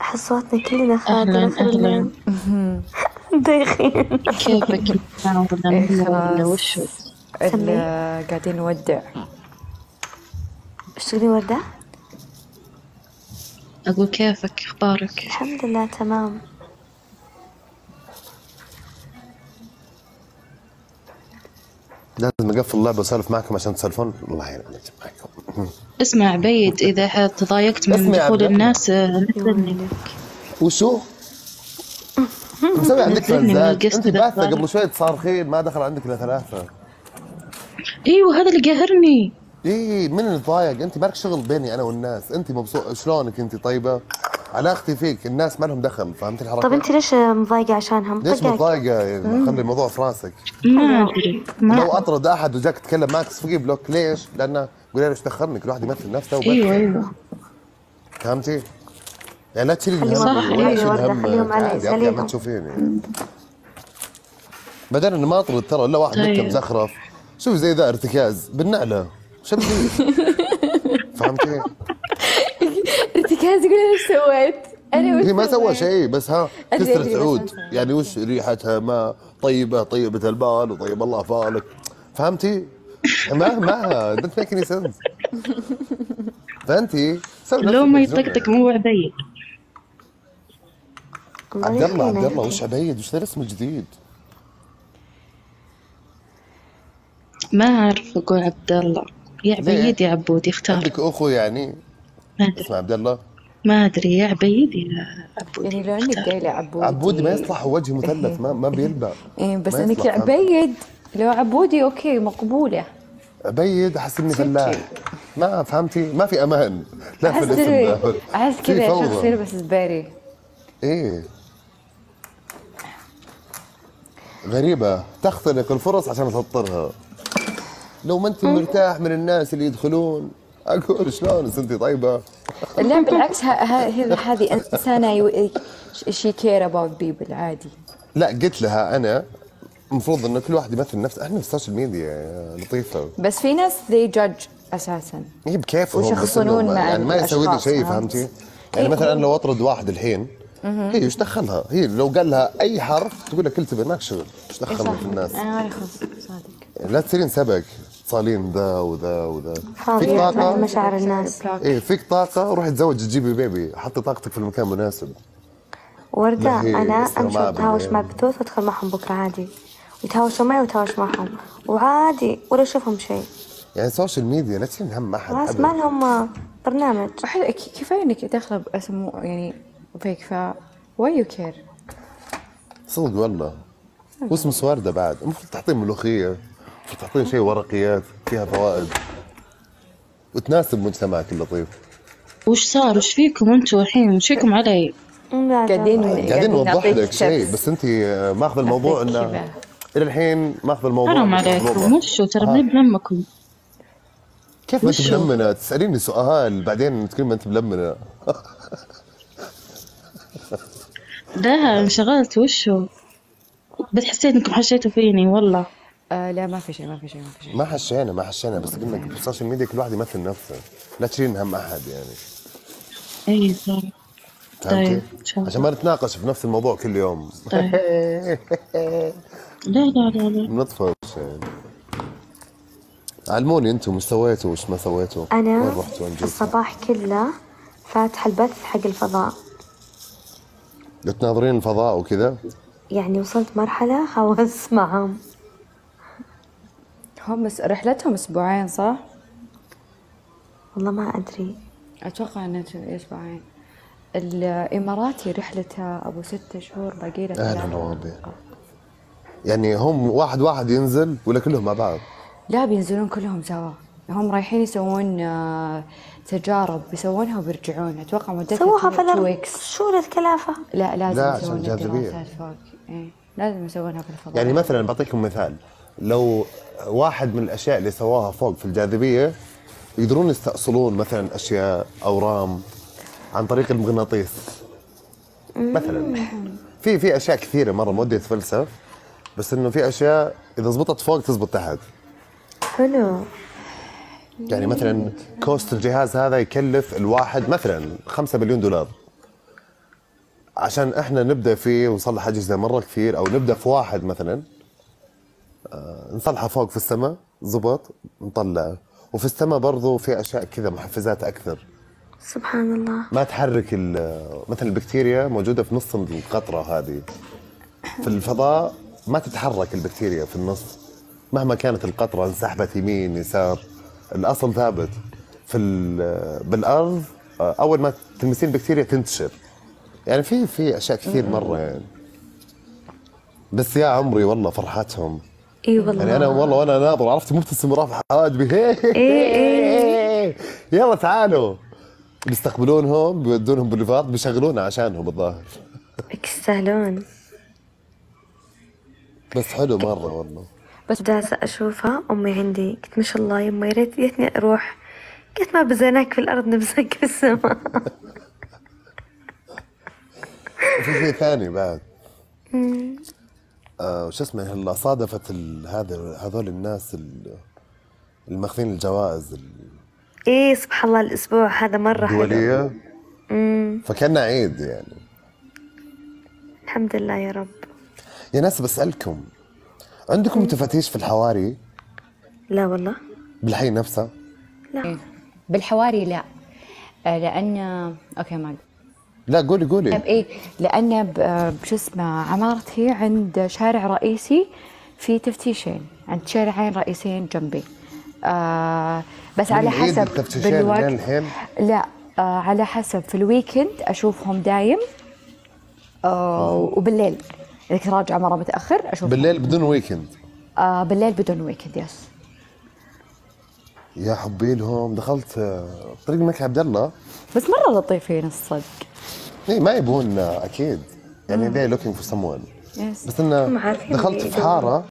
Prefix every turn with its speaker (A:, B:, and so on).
A: أحس صوتنا كلنا خادم
B: أهلا
A: آخر
B: أهلا.
A: الليل. دايخين.
B: كيفك ولا وشو؟
C: قاعدين نودع.
A: إيش تقولين وردة؟
B: أقول كيفك أخبارك؟
A: الحمد لله تمام.
D: لازم اقفل اللعبه واسولف معكم عشان تسولفون. الله يعينك معكم.
B: اسمع عبيد، إذا تضايقت من
D: اسمع
B: دخول
D: عبد
B: الناس نزلني.
D: وشو؟ مسوي عندك
B: نزلني من
D: لزاج؟
B: القسط
D: انت
B: ده.
D: باثه قبل شوي تصارخين ما دخل عندك الا 3.
B: أيوه هذا اللي قاهرني.
D: من اللي ضايق؟ انت مالك شغل بيني انا والناس، انت مبسوط شلونك انت طيبه؟ علاقتي فيك الناس ما لهم دخل، فهمت الحركه؟
A: طب أنت ليش مضايقة عشانهم؟
D: ليش
A: طقاك.
D: متضايقه؟ خلي الموضوع في راسك.
B: ما أدري
D: لو اطرد احد وجاك تكلم معك صفقي بلوك، ليش؟ لانه قولي له ايش دخلني، كل واحد يمثل نفسه وبس.
B: أيوه
D: فهمتي؟ يعني لا تشيلي
A: خليهم
D: الهم.
B: صح،
D: ولا
B: أيوة.
D: تشيلي
A: وردة،
D: الهم.
A: خليهم علي،
D: عادي، أرجع ما
A: سليهم.
D: تشوفيني. بعدين انا ما اطرد ترى الا واحد
B: طيب.
D: مكة مزخرف. شوف زي ذا ارتكاز بالنعله، شو بدي؟ فهمتي؟
C: ارتكاز يقول ايش سويت؟ انا
D: هي ما سوى شيء بس ها
C: أدري
D: كسرت
C: بس
D: عود،
C: أنت.
D: يعني وش ريحتها ما طيبه، طيبه البال وطيب الله بالك، فهمتي؟ ما دونت ميك اني سنس. فانتي سوي
B: لو ما
D: نفسك
B: يطقطق مو عبيد.
D: عبد الله عبد الله
A: يخلينا.
D: وش عبيد؟ وش ذا الاسم الجديد؟
B: ما أعرف أقول عبد الله. يا عبيد يا عبود يختار.
D: عندك اخو يعني
B: ما أدري
D: اسمه عبد الله؟
B: ما أدري يا عبيد يا عبود.
C: يعني لو انك قايله عبودي
D: عبودي ما يصلح، وجه مثلث ما بيلبق.
C: إيه بس
D: ما
C: انك
D: يصلح، فهمت؟
C: عبيد. لو عبودي اوكي مقبوله.
D: عبيد احس اني فلاح، ما فهمتي؟ ما في امان لا في الاسم ده.
C: احس
D: في
C: كذا
D: فوضى.
C: شخص يلبس زبيري.
D: ايه غريبة، تختنق الفرص عشان تهطرها. لو ما انت مرتاح من الناس اللي يدخلون اقول شلون انت طيبة؟
C: لا بالعكس هذه انسانه شي كير اباوت بيبل عادي.
D: لا قلت لها انا المفروض انه كل واحد يمثل نفسه، احنا في السوشيال ميديا لطيفة.
C: بس في ناس they judge اساسا.
D: هي بكيفهم بس
C: ويشخصنون
D: إنه
C: مع
D: يعني ما يسوي لي
C: الأشخاص،
D: شيء،
C: فهمت؟
D: فهمتي؟ يعني مثلا أنا لو اطرد واحد الحين هي ايش دخلها؟ هي لو قال لها اي حرف تقول لك التبر ماك شغل، ايش دخلنا في الناس؟
C: انا مالي خلص صادق.
D: يعني لا تصيرين سبك تصالين ذا وذا وذا.
A: فاضية
D: فيك
A: مع
D: طاقة؟
A: مشاعر الناس.
D: ايه فيك طاقة روحي تزوج تجيبي بيبي، حطي طاقتك في المكان المناسب.
A: وردة
D: لا، هي
A: أنا
D: استماع
A: أمشي وأتهاوش
D: بالليل.
A: مع بثوث وأدخل معهم بكرة عادي، ويتهاوشوا معي وأتهاوش معهم وعادي ولا أشوفهم شيء.
D: يعني السوشيال ميديا لا تشيلين هم احد
A: خلاص
D: أبداً.
A: ما لهم برنامج.
C: كفايه انك داخله باسم يعني فيك واي يو كير.
D: صدق والله. واسم وردة بعد المفروض تعطين ملوخية، المفروض تعطين شيء ورقيات فيها فوائد وتناسب مجتمعك اللطيف.
B: وش صار؟ وش فيكم انتوا الحين؟ وش فيكم علي؟
D: قاعدين نوضح
C: نعطيك
D: لك شيء
C: tips.
D: بس انت ماخذ الموضوع
C: نعطيك
D: انه
C: كذا.
D: الى الحين ماخذ الموضوع
B: حرام
D: مش
B: عليكم،
D: موضوع.
B: وشو ترى ماني بلمكم.
D: كيف ما انت
B: وشو؟
D: ملمنه؟ تساليني سؤال بعدين تقول ما انت ملمنه.
B: لا انشغلت. وشو؟ بس حسيت انكم حشيتوا فيني والله.
C: لا ما في شيء.
D: ما حشينا بس قلنا في السوشيال ميديا كل واحد يمثل نفسه، لا تشيلين هم احد يعني.
B: اي صار.
D: فهمتي؟
B: طيب، إن شاء الله.
D: عشان ما نتناقش في نفس الموضوع كل يوم.
B: طيب. لا
D: نطفش يعني. علموني انتم وش سويتوا وش ما سويتوا؟ وين
A: أنا
D: رحتوا وين جيتوا؟
A: الصباح كله فاتحة البث حق الفضاء،
D: تناظرين الفضاء وكذا؟
A: يعني وصلت مرحلة هوس معهم.
C: هم بس رحلتهم اسبوعين صح؟
A: والله ما أدري.
C: اتوقع انها اسبوعين. الاماراتي رحلتها ابو 6 شهور باقي لها
D: اهلا
C: 3.
D: روابي. يعني هم واحد ينزل ولا كلهم مع بعض؟
C: لا بينزلون كلهم سوا. هم رايحين يسوون تجارب بيسوونها وبيرجعون. اتوقع مدتها
A: سووها
C: 2
A: في
C: ويكس.
A: شو الكلافة؟
C: لا لازم
D: لا،
C: يسوون
D: عشان الجاذبية.
C: الدراسات فوق. ايه لازم يسوونها في الفضاء.
D: يعني مثلا بعطيكم مثال، لو واحد من الاشياء اللي سواها فوق في الجاذبيه يقدرون يستأصلون مثلا اشياء او رام عن طريق المغناطيس مثلا. في اشياء كثيره مره ما ودي اتفلسف، بس انه في اشياء اذا زبطت فوق تزبط تحت.
A: حلو.
D: يعني مثلا كوست الجهاز هذا يكلف الواحد مثلا $5 مليون، عشان احنا نبدا فيه ونصلح اجهزه مره كثير، او نبدا في واحد مثلا نصلحه فوق في السماء زبط نطلعه، وفي السماء برضو في اشياء كذا محفزات اكثر
A: سبحان الله.
D: ما تحرك مثلا البكتيريا موجوده في نص القطره هذه، في الفضاء ما تتحرك البكتيريا في النص مهما كانت القطره انسحبت يمين يسار، الاصل ثابت. بالارض اول ما تلمسين البكتيريا تنتشر. يعني في اشياء كثير مره يعني. بس يا عمري والله فرحتهم.
A: اي والله.
D: يعني انا والله وانا ناظر عرفت مبتسم رافع حواجبي
A: إيه.
D: يلا تعالوا بيستقبلونهم بيودونهم بوليفارد بيشغلونا عشانهم الظاهر.
A: يستاهلون.
D: بس حلو مره والله.
A: بس جالسة أشوفها أمي عندي، قلت ما شاء الله يما يا ريتني أروح، قلت ما بزيناك في الأرض نبزك في السماء.
D: وفي شيء ثاني بعد وش اسمه هلا صادفت هذول الناس اللي ماخذين الجوائز
A: إيه سبحان الله الأسبوع هذا مرة حلو.
D: الدولية. فكنا عيد يعني.
A: الحمد لله يا رب.
D: يا ناس بسألكم، عندكم تفتيش في الحواري؟
A: لا والله.
D: بالحي نفسه؟
A: لا.
C: بالحواري لا، لأن أوكي ما
D: لا قولي
C: طيب إيه، لأن بشو اسمه عمارتي عند شارع رئيسي في تفتيشين، عند شارعين رئيسيين جنبي. بس على حسب بالوقت.
D: الحين؟
C: لا على حسب، في الويكند أشوفهم دايم وبالليل إذا كنت راجعة مرة متأخر أشوفهم.
D: بالليل بدون ويكند؟
C: بالليل بدون ويكند يس.
D: يا حبي لهم دخلت طريق الملك عبد الله،
C: بس مرة لطيفين الصدق.
D: اي ما يبون اكيد يعني they're looking for someone.
C: يس.
D: بس انه
A: هم عارفين
D: دخلت
A: اللي
D: في حاره